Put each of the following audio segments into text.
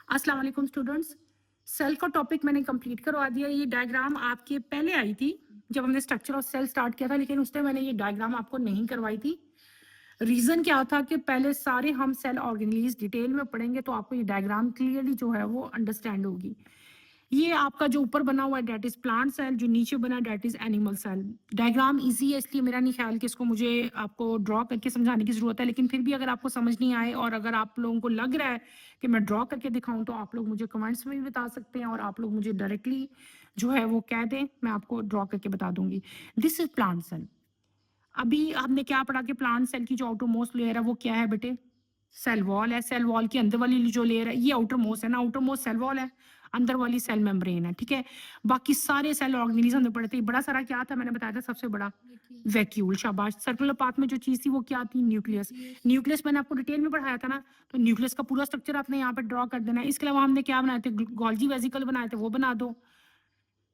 अस्सलाम वालेकुम students. Cell का टॉपिक मैंने कंप्लीट करवा दिया। ये डायग्राम आपके पहले आई थी जब हमने स्ट्रक्चर ऑफ सेल स्टार्ट किया था, लेकिन उस टाइम मैंने ये डायग्राम आपको नहीं करवाई थी। रीजन क्या था कि पहले सारे हम सेल ऑर्गेनेल्स डिटेल में पढ़ेंगे तो आपको ये डायग्राम क्लियरली जो है वो अंडरस्टैंड होगी। ये आपका जो ऊपर बना हुआ है डेट इज प्लांट सेल, जो नीचे बना है that is animal cell. Diagram easy है, इसलिए मेरा नहीं ख्याल कि इसको मुझे आपको ड्रॉ करके समझाने की जरूरत है, लेकिन फिर भी अगर आपको समझ नहीं आए और अगर आप लोगों को लग रहा है कि मैं ड्रॉ करके दिखाऊं तो आप लोग मुझे कमेंट्स में भी बता सकते हैं और आप लोग मुझे डायरेक्टली जो है वो कह दें, मैं आपको ड्रॉ करके बता दूंगी। This is plant cell. अभी हमने क्या पढ़ा कि प्लांट सेल की जो आउटर मोस्ट लेयर है वो क्या है बेटे? सेल वॉल है। सेल वॉल के अंदर वाली जो लेयर है ये आउटर मोस्ट है ना, आउटर मोस्ट सेल वॉल है, अंदर वाली सेल मेम्ब्रेन है, ठीक है। बाकी सारे सेल ऑर्गेनिज्म हमने पढ़े थे। बड़ा सारा क्या था मैंने बताया था, सबसे बड़ा वैक्यूल। शाबाश। सर्कुलर पाथ में जो चीज थी वो क्या थी? न्यूक्लियस। न्यूक्लियस मैंने आपको डिटेल में पढ़ाया था ना, तो न्यूक्लियस का पूरा स्ट्रक्चर आपने यहाँ पे ड्रॉ कर देना है। इसके अलावा हमने क्या बनाए थे? गोल्जी वेसिकल बनाए थे, वो बना दो।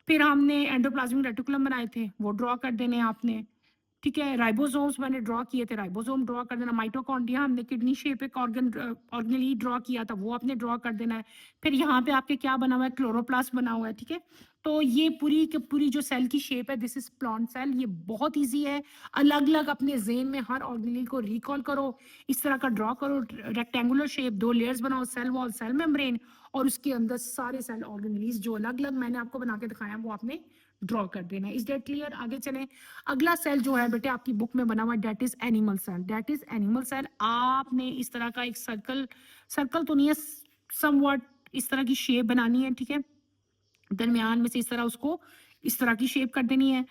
फिर हमने एंडोप्लाज्मिक रेटिकुलम बनाए थे, वो ड्रॉ कर देने आपने, ठीक है। राइबोसोम्स मैंने ड्रॉ किए थे, राइबोसोम ड्रॉ कर देना। माइटोकॉन्ड्रिया हमने किडनी शेप एक ऑर्गेनली ड्रॉ किया था, वो आपने ड्रॉ कर देना है। फिर यहाँ पे आपके क्या बना हुआ है? क्लोरोप्लास्ट बना हुआ है, ठीक है। तो ये पूरी की पूरी जो सेल की शेप है, दिस इज प्लांट सेल। ये बहुत इजी है। अलग अलग अपने जेन में हर ऑर्गेनल को रिकॉल करो, इस तरह का ड्रॉ करो, रेक्टेंगुलर शेप, 2 लेयर्स बनाओ, सेल वॉल, सेल मेम्ब्रेन, और उसके अंदर सारे सेल ऑर्गेनलीज जो अलग अलग मैंने आपको बना के दिखाया वो आपने ड्रॉ कर देना है। Is that clear? आगे चलें। अगला सेल जो है बेटे आपकी बुक में बना हुआ है, that is animal cell. That is animal cell. आपने इस तरह का एक सर्कल, सर्कल तो नहीं है, समवॉट इस तरह की शेप बनानी है, ठीक है। दरमियान में से इस तरह उसको इस तरह की शेप कर देनी है।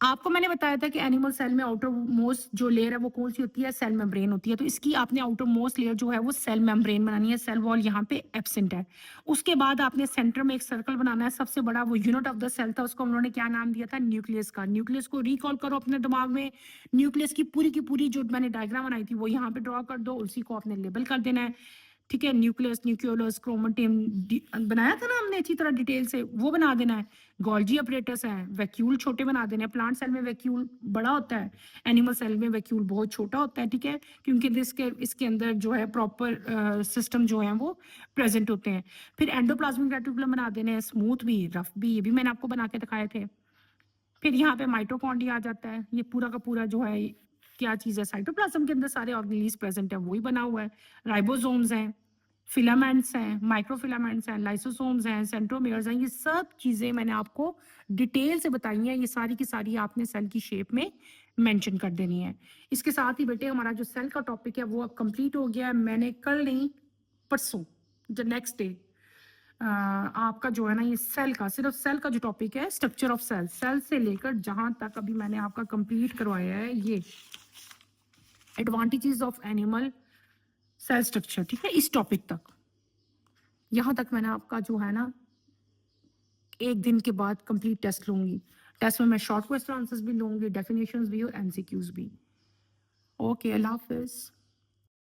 आपको मैंने बताया था कि एनिमल सेल में आउटर मोस्ट जो लेयर है वो कौन सी होती है? सेल मेम्ब्रेन होती है। तो इसकी आपने आउटर मोस्ट लेयर जो है वो सेल मेम्ब्रेन बनानी है। सेल वॉल यहाँ पे एब्सेंट है। उसके बाद आपने सेंटर में एक सर्कल बनाना है, सबसे बड़ा वो यूनिट ऑफ द सेल था, उसको उन्होंने क्या नाम दिया था? न्यूक्लियस का। न्यूक्लियस को रिकॉल करो अपने दिमाग में। न्यूक्लियस की पूरी जो मैंने डायग्राम बनाई थी वो यहाँ पे ड्रॉ कर दो, उसी को आपने लेबल कर देना है, ठीक है। न्यूक्लियस, न्यूक्लियोलस, क्रोमेटिन बनाया था ना हमने अच्छी तरह डिटेल से, वो बना देना है। गोल्जी अपरेटस है, वैक्यूल छोटे बना देने हैं। प्लांट सेल में वैक्यूल बड़ा होता है, एनिमल सेल में वैक्यूल बहुत छोटा होता है, ठीक है, क्योंकि इसके अंदर जो है प्रॉपर सिस्टम जो है वो प्रेजेंट होते हैं। फिर एंडोप्लाज्मिक रेटिकुलम बना देने हैं, स्मूथ भी रफ भी, ये भी मैंने आपको बना के दिखाए थे। फिर यहाँ पे माइटोकॉन्ड्रिया आ जाता है। ये पूरा का पूरा जो है क्या चीज़ है? साइटोप्लाज्म के अंदर सारे ऑर्गेनेल्स प्रेजेंट है, वही बना हुआ है। राइबोसोम्स हैं, फिलामेंट्स हैं, माइक्रोफिलामेंट्स हैं, लाइसोसोम्स हैं, सेंट्रोमियर्स हैं। ये सब चीज़ें मैंने आपको डिटेल से बताई हैं। ये सारी की सारी आपने सेल की शेप में मेंशन कर देनी है। इसके साथ ही बेटे हमारा जो सेल का टॉपिक है वो अब कंप्लीट हो गया है। मैंने कल नहीं, परसों, द नेक्स्ट डे आपका जो है ना ये सेल का, सिर्फ सेल का जो टॉपिक है, स्ट्रक्चर ऑफ सेल, सेल से लेकर जहां तक अभी मैंने आपका कंप्लीट करवाया है ये advantages of animal cell structure, ठीक है, इस टॉपिक तक, यहां तक मैंने आपका जो है ना एक दिन के बाद कंप्लीट टेस्ट लूंगी। टेस्ट में मैं शॉर्ट क्वेश्चन आंसर्स भी लूंगी, डेफिनेशंस भी और एमसीक्यूज भी। ओके, अल्लाह हाफिज।